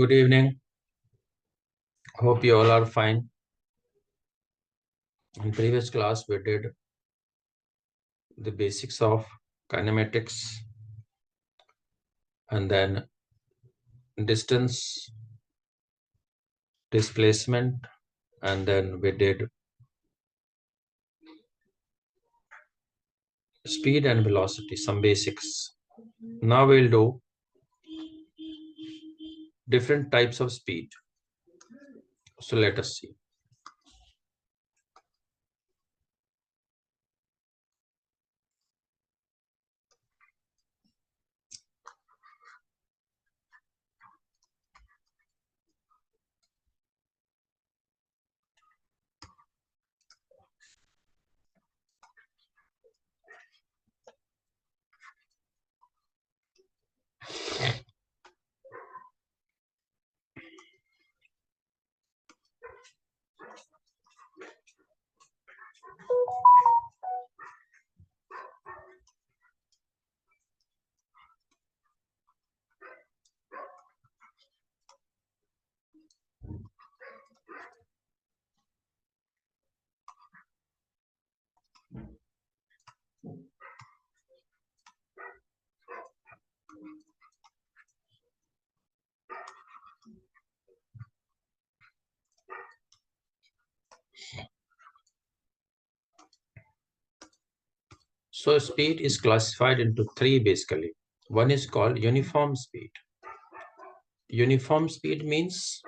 Good evening. Hope you all are fine. In previous class, we did the basics of kinematics and then distance, displacement, and then we did speed and velocity, some basics. Now we'll do different types of speed. So let us see. So speed is classified into three basically. One is called uniform speed. Uniform speed means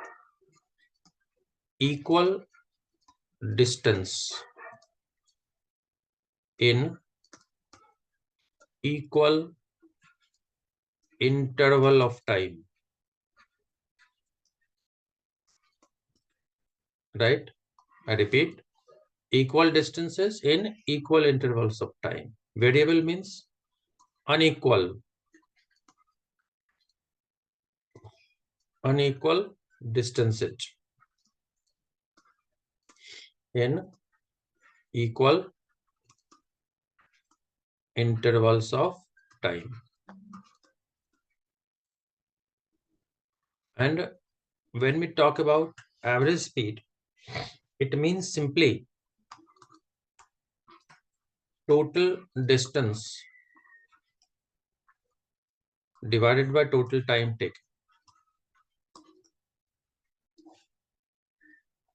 equal distance in equal interval of time, right? I repeat, equal distances in equal intervals of time. Variable means unequal distances in equal intervals of time. And when we talk about average speed, it means simply total distance divided by total time taken.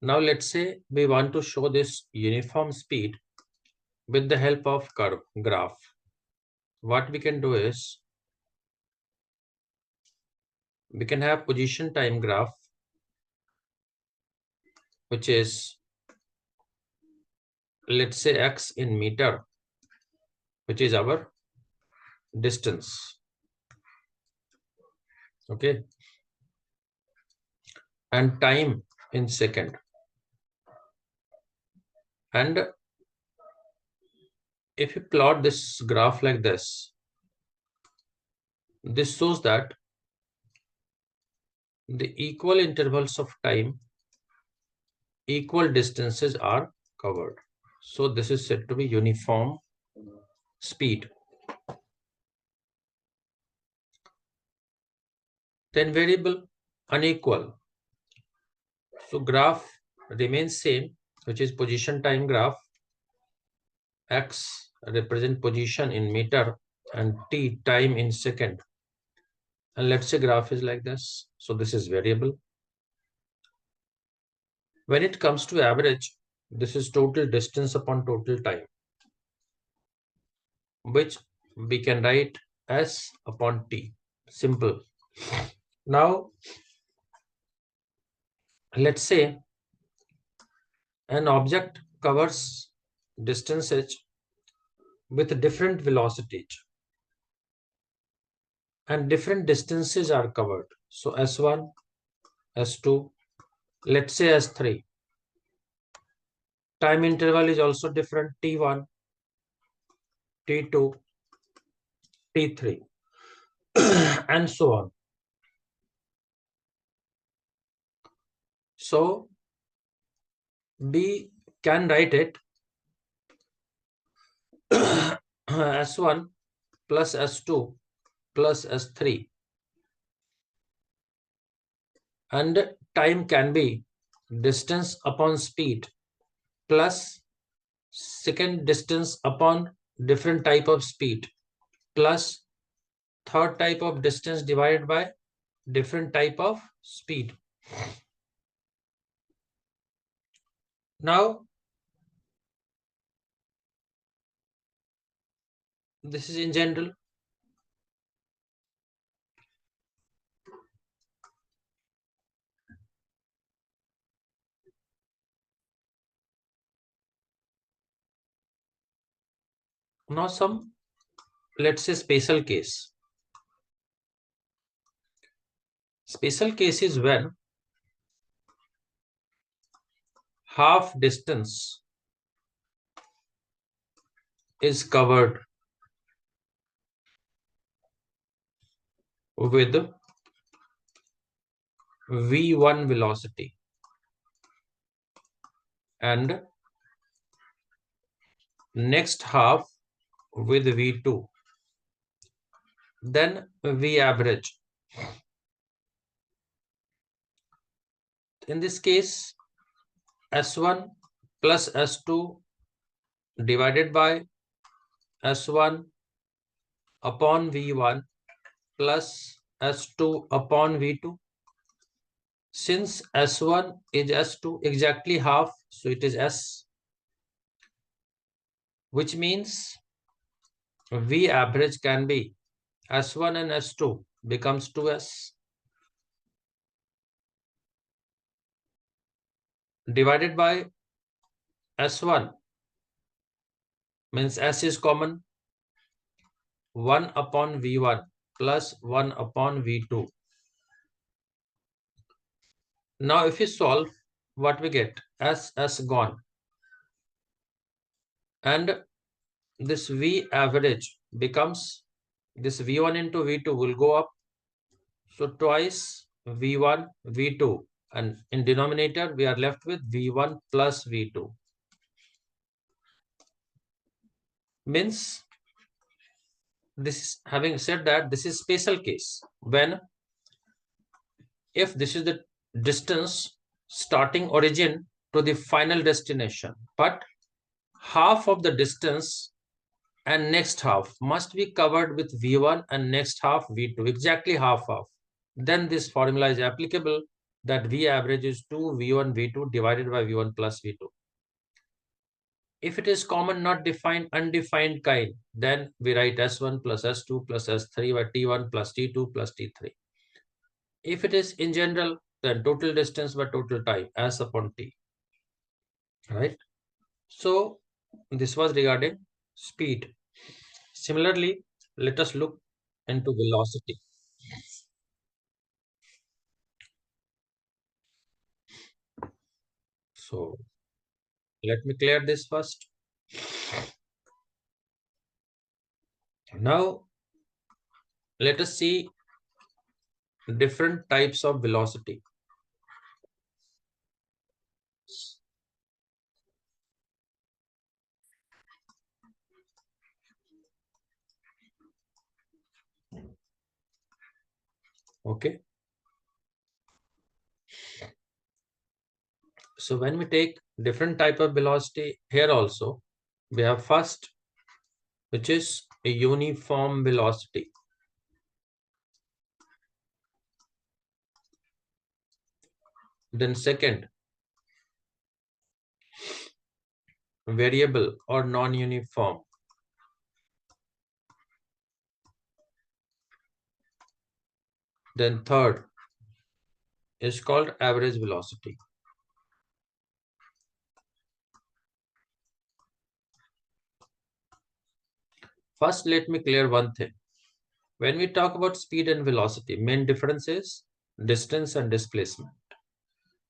Now let's say we want to show this uniform speed with the help of curve graph. What we can do is we can have position time graph, which is, let's say, x in meter, which is our distance. Okay. And time in second. And if you plot this graph like this shows that the equal intervals of time, equal distances are covered. So this is said to be uniform speed. Then variable unequal. So graph remains same, which is position time graph. X represent position in meter and t time in second. And let's say graph is like this. So this is variable. When it comes to average, this is total distance upon total time, which we can write S upon T. Simple. Now, let's say an object covers distances with different velocities and different distances are covered. So S1, S2, let's say S3. Time interval is also different, T1, T2, T3, and so on. So we can write it S1 plus S2 plus S3 And time can be distance upon speed plus second distance upon different type of speed plus third type of distance divided by different type of speed. Now, this is in general. Now some, let's say, special case. Special case is when half distance is covered with v1 velocity and next half with v2, then v average. In this case, s1 plus s2 divided by s1 upon v1 plus s2 upon v2. Since s1 is s2 exactly half, so it is s, which means v average can be s1 and s2 becomes 2s divided by s1 means s is common, 1 upon v1 plus 1 upon v2. Now if we solve, what we get? S gone, and this v average becomes, this v1 into v2 will go up, so twice v1 v2, and in denominator we are left with v1 plus v2. Means, this, having said that, this is special case when, if this is the distance starting origin to the final destination, but half of the distance and next half must be covered with v1 and next half v2, exactly half, then this formula is applicable, that v average is 2 v1 v2 divided by v1 plus v2. If it is common, not defined, undefined kind, then we write s1 plus s2 plus s3 by t1 plus t2 plus t3. If it is in general, then total distance by total time, s upon t. Right? So this was regarding speed. Similarly, let us look into velocity. So let me clear this first. Now let us see different types of velocity. Okay. So when we take different type of velocity, here also we have first, which is a uniform velocity. Then second, variable or non-uniform. Then third is called average velocity. First, let me clear one thing. When we talk about speed and velocity, main difference is distance and displacement.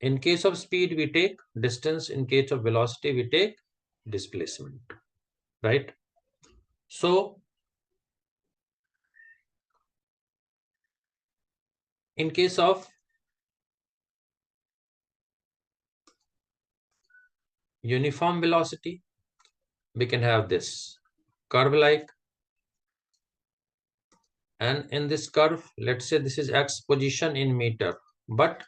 In case of speed, we take distance. In case of velocity, we take displacement, right? So in case of uniform velocity, we can have this curve like, and in this curve, let's say this is x position in meter, but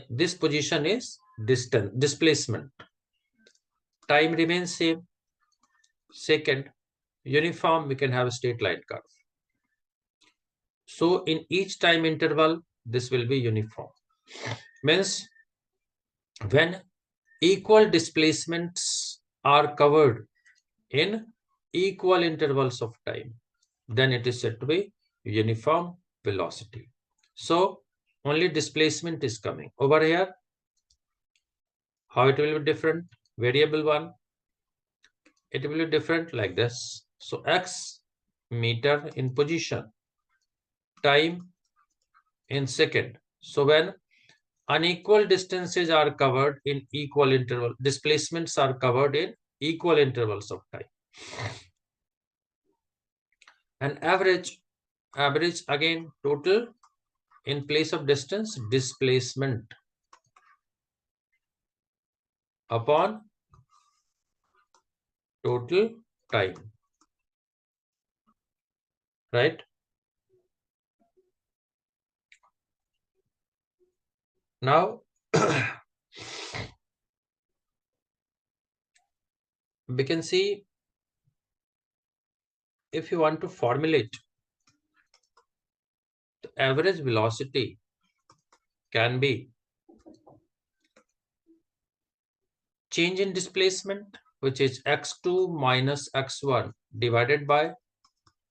This position is distance, displacement. Time remains same. Second, uniform, we can have a straight line curve. So in each time interval, this will be uniform. Means when equal displacements are covered in equal intervals of time, then it is said to be uniform velocity. So only displacement is coming. Over here, how it will be different? Variable one, it will be different like this. So x meter in position, time in second. So when unequal distances are covered in equal interval, displacements are covered in equal intervals of time. And average again, total in place of distance, displacement upon total time, right? Now we can see, if you want to formulate the average velocity, can be change in displacement, which is x2 minus x1 divided by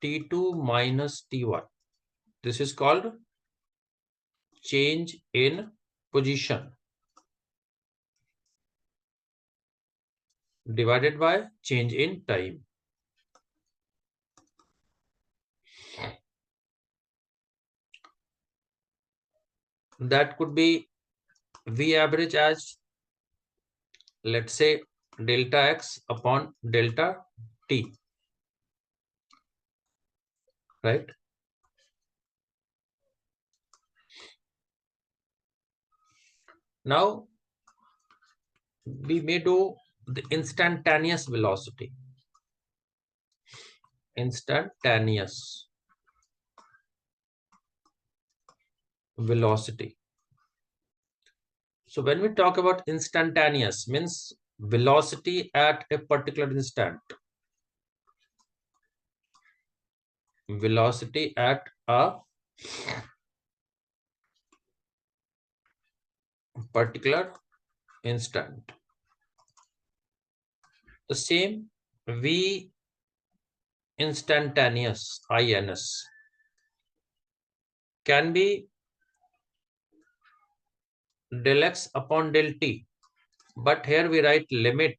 t2 minus t1. This is called change in position divided by change in time. That could be V average as, let's say, delta x upon delta t, right? Now we may do the instantaneous velocity. Instantaneous velocity. So when we talk about instantaneous, means velocity at a particular instant. Velocity at a particular instant. The same V instantaneous, INS, can be del x upon del t, but here we write limit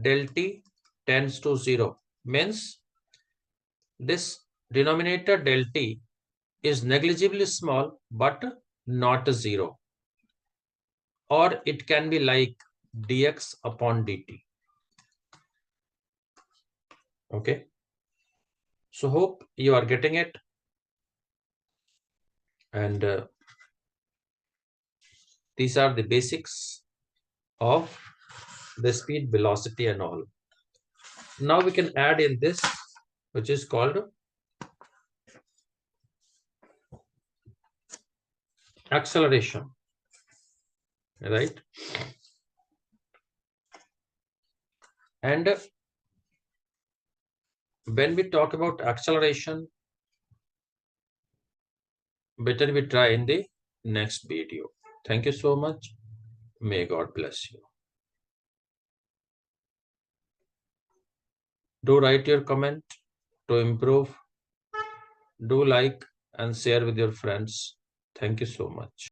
del t tends to 0, means this denominator del t is negligibly small but not a 0, or it can be like dx upon dt. Okay, so hope you are getting it, and these are the basics of the speed, velocity and all. Now we can add in this, which is called acceleration, right? And when we talk about acceleration, better we try in the next video. Thank you so much. May God bless you. Do write your comment to improve. Do like and share with your friends. Thank you so much.